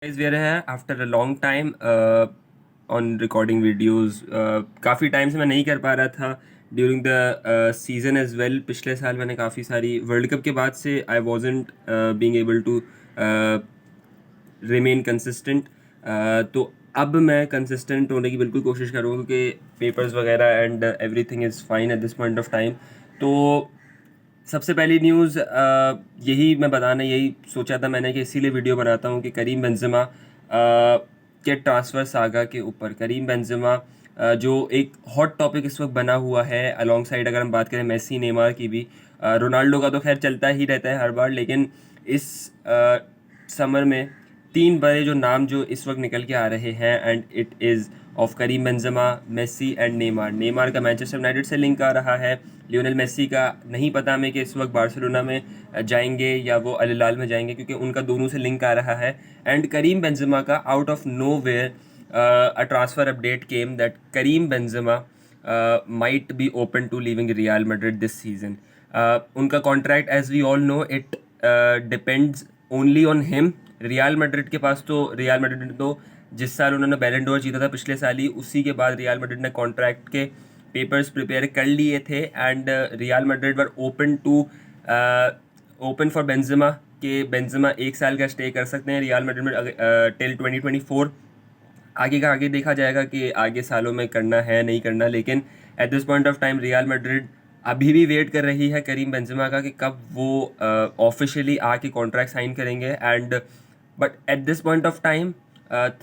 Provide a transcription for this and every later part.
Guys, we are here after a long time on recording videos. काफ़ी time से मैं नहीं कर पा रहा था during the season as well. पिछले साल मैंने काफ़ी सारी वर्ल्ड कप के बाद से I wasn't being able to remain consistent. तो अब मैं कंसिस्टेंट होने की बिल्कुल कोशिश करूँगा क्योंकि पेपर्स वगैरह and everything is fine eight this point of time. तो सबसे पहली न्यूज़ यही मैं बताना यही सोचा था मैंने कि इसीलिए वीडियो बनाता हूँ कि करीम बेंज़ेमा के ट्रांसफ़र सागा के ऊपर. करीम बेंज़ेमा जो एक हॉट टॉपिक इस वक्त बना हुआ है अलॉन्ग साइड अगर हम बात करें मेसी नेमार की भी. रोनाल्डो का तो खैर चलता ही रहता है हर बार, लेकिन इस समर में तीन बड़े जो नाम जो इस वक्त निकल के आ रहे हैं and it is of Karim Benzema, Messi and Neymar. Neymar का मैनचेस्टर यूनाइटेड से लिंक आ रहा है. लियोनेल मेसी का नहीं पता हमें कि इस वक्त बार्सिलोना में जाएंगे या वो अल हिलाल में जाएंगे क्योंकि उनका दोनों से लिंक आ रहा है. एंड करीम बेंज़ेमा का out of nowhere a transfer update came that Karim Benzema might be open to leaving Real Madrid this season. उनका contract as we all know it depends only on him. Real Madrid के पास तो Real Madrid ने तो जिस साल उन्होंने बैलन डोर जीता था पिछले साल ही, उसी के बाद रियल मैड्रिड ने कॉन्ट्रैक्ट के पेपर्स प्रिपेयर कर लिए थे and real Madrid were open for Benzema कि बेंजेमा एक साल का स्टे कर सकते हैं रियल मैड्रिड में टिल 2024. आगे का आगे देखा जाएगा कि आगे सालों में करना है नहीं करना, लेकिन eight this point of time real Madrid अभी भी वेट कर रही है करीम बेंजेमा का कि कब वो ऑफिशियली आके कॉन्ट्रैक्ट साइन करेंगे. And but at this point of time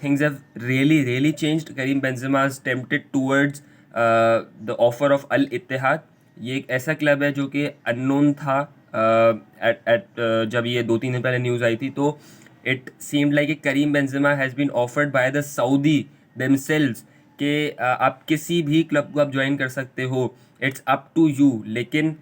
things have really changed. Karim Benzema is tempted towards the offer of Al Ittihad. ये एक ऐसा क्लब है जो कि अननोन था जब ये 2-3 दिन पहले न्यूज़ आई थी. तो it seemed like Karim Benzema has been offered by the Saudi themselves कि आप किसी भी क्लब को आप ज्वाइन कर सकते हो, इट्स अप टू यू. लेकिन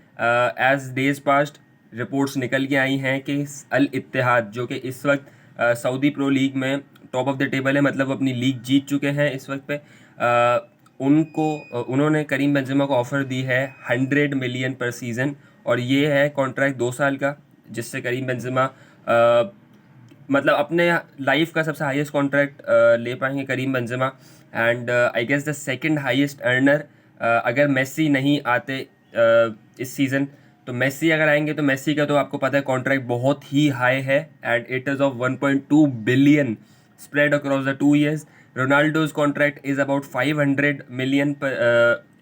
एज डेज पास्ट रिपोर्ट्स निकल के आई हैं कि अल इत्तेहाद जो कि इस वक्त सऊदी प्रो लीग में टॉप ऑफ द टेबल है, मतलब अपनी लीग जीत चुके हैं इस वक्त पे, उन्होंने करीम बेंजेमा को ऑफ़र दी है 100 मिलियन पर सीज़न. और ये है कॉन्ट्रैक्ट 2 साल का, जिससे करीम बेंजेमा मतलब अपने लाइफ का सबसे हाईएस्ट कॉन्ट्रैक्ट ले पाएंगे Karim Benzema. And I guess the second highest earner अगर मेसी नहीं आते इस सीज़न, तो मेसी अगर आएंगे तो मेसी का तो आपको पता है कॉन्ट्रैक्ट बहुत ही हाई है and it is of 1.2 billion spread across the 2 years. Ronaldo's contract is about 500 million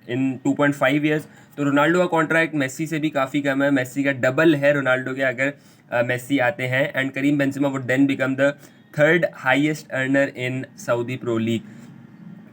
in 2.5 years. तो रोनाल्डो का कॉन्ट्रैक्ट मेसी से भी काफ़ी कम है, मेसी का डबल है रोनाल्डो के अगर मेसी आते हैं. And Karim Benzema would then become the third highest earner in Saudi Pro League.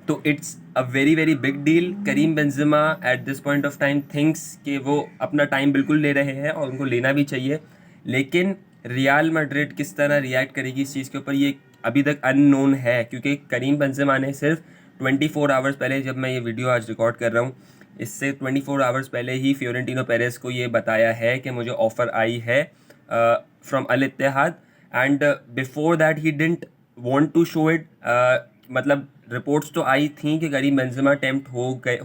तो it's a very big deal. Karim Benzema at this point of time thinks कि वो अपना टाइम बिल्कुल ले रहे हैं और उनको लेना भी चाहिए, लेकिन रियल मैड्रिड किस तरह रिएक्ट करेगी इस चीज़ के ऊपर ये अभी तक अननोन है. क्योंकि करीम बेंजेमा ने सिर्फ 24 आवर्स पहले, जब मैं ये वीडियो आज रिकॉर्ड कर रहा हूँ, इससे 24 आवर्स पहले ही फ्योरेंटिनो पेरेस को ये बताया है कि मुझे ऑफ़र आई है from Al Ittihad. And before that he didn't want to show it. मतलब रिपोर्ट्स तो आई थी कि करीम बेंजेमा टेम्प्ट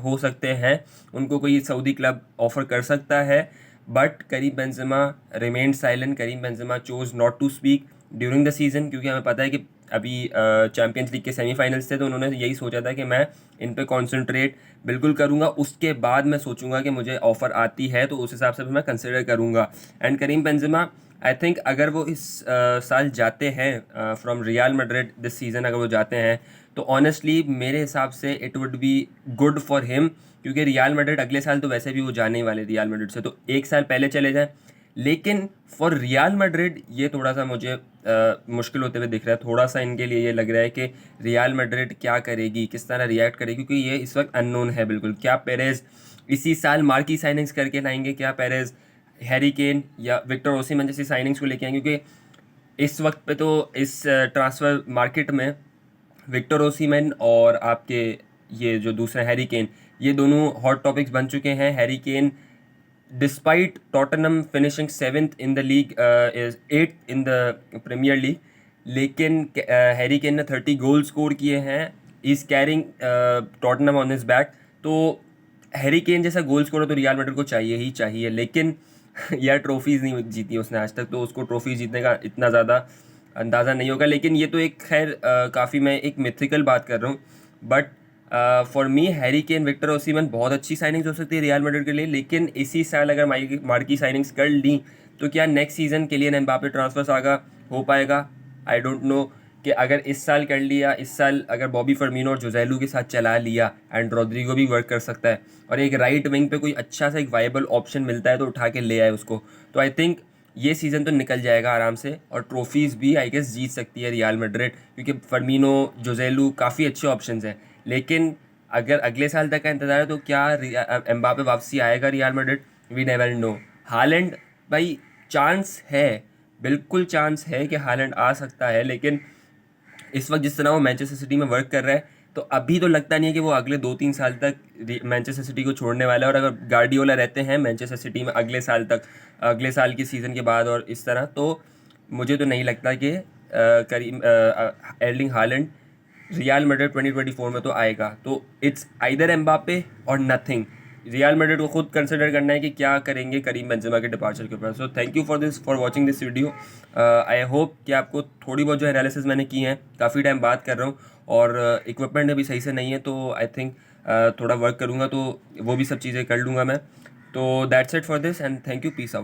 हो सकते हैं, उनको कोई सऊदी क्लब ऑफ़र कर सकता है, but Karim Benzema remain silent. Karim Benzema chose not to speak during the season, क्योंकि हमें पता है कि अभी चैम्पियंस लीग के सेमीफाइनल्स थे, तो उन्होंने यही सोचा था कि मैं इन पे कॉन्सेंट्रेट बिल्कुल करूँगा, उसके बाद मैं सोचूंगा कि मुझे ऑफ़र आती है तो उस हिसाब से भी मैं कंसिडर करूँगा. And Karim Benzema I think अगर वो इस साल जाते हैं from Real Madrid this season, अगर वो जाते हैं तो ऑनेस्टली मेरे हिसाब से it would be good for him, क्योंकि रियल मैड्रिड अगले साल तो वैसे भी वो जाने ही वाले रियल मैड्रिड से, तो एक साल पहले चले जाएं. लेकिन फॉर रियल मैड्रिड ये थोड़ा सा मुझे मुश्किल होते हुए दिख रहा है. थोड़ा सा इनके लिए ये लग रहा है कि रियल मैड्रिड क्या करेगी, किस तरह रिएक्ट करेगी, क्योंकि ये इस वक्त अननोन है बिल्कुल. क्या पेरेज इसी साल मार्की साइनिंग्स करके लाएंगे, क्या पेरेज हैरी केन या विक्टर ओसिमन जैसी साइनिंग्स को लेके आएंगे, क्योंकि इस वक्त पे तो इस ट्रांसफ़र मार्केट में विक्टर ओसिमन और आपके ये जो दूसरा हैरी केन, ये दोनों हॉट टॉपिक्स बन चुके हैं. Harry Kane despite Tottenham finishing 7th in the league is 8th in the Premier League, लेकिन हैरी केन ने 30 गोल स्कोर किए हैं. Is carrying Tottenham on his back. तो हैरी केन जैसा गोल स्कोर तो रियल मैड्रिड को चाहिए ही चाहिए, लेकिन यार ट्रॉफीज़ नहीं जीती उसने आज तक, तो उसको ट्रॉफी जीतने का इतना ज़्यादा अंदाज़ा नहीं होगा। लेकिन ये तो एक खैर काफ़ी मैं एक मिथिकल बात कर रहा हूँ, but for me Harry Kane, Victor Osimhen बहुत अच्छी साइनिंग्स हो सकती है रियल मैड्रिड के लिए। लेकिन इसी साल अगर मार्की साइनिंग्स कर ली तो क्या नेक्स्ट सीज़न के लिए एम्बापे ट्रांसफर सागा हो पाएगा? आई डोंट नो कि अगर इस साल कर लिया, इस साल अगर बॉबी फर्मिनो और जोजेलू के साथ चला लिया, एंड रॉड्रिगो भी वर्क कर सकता है, और एक राइट विंग पे कोई अच्छा सा एक वाइबल ऑप्शन मिलता है तो उठा के ले आए उसको, तो आई थिंक ये सीज़न तो निकल जाएगा आराम से, और ट्रॉफीज़ भी आई गेस जीत सकती है रियल मैड्रिड, क्योंकि फर्मिनो, जोजेलू काफ़ी अच्छे ऑप्शंस हैं। लेकिन अगर अगले साल तक का इंतज़ार है तो क्या एम्बापे वापसी आएगा Real Madrid? We never know. Haaland भाई, चांस है, बिल्कुल चांस है कि हालैंड आ सकता है, लेकिन इस वक्त जिस तरह वो मैनचेस्टर सिटी में वर्क कर रहा है तो अभी तो लगता नहीं है कि वो अगले 2-3 साल तक मैनचेस्टर सिटी को छोड़ने वाला है। और अगर गार्डियोला रहते हैं मैनचेस्टर सिटी में अगले साल तक, अगले साल के सीज़न के बाद और इस तरह, तो मुझे तो नहीं लगता कि करीम एर्लिंग हालैंड रियल मैड्रिड 2024 में तो आएगा। तो इट्स आइदर एम्बापे और नथिंग। रियल मैड्रिड को खुद कंसिडर करना है कि क्या करेंगे करीम बेंजेमा के डिपार्चर के ऊपर। So thank you for watching this video. I hope कि आपको थोड़ी बहुत जो एनालिसिस मैंने की हैं, काफ़ी टाइम बात कर रहा हूँ और इक्विपमेंट अभी सही से नहीं है, तो आई थिंक थोड़ा वर्क करूँगा तो वो भी सब चीज़ें कर लूँगा मैं। तो that's it for this, and thank you, peace out.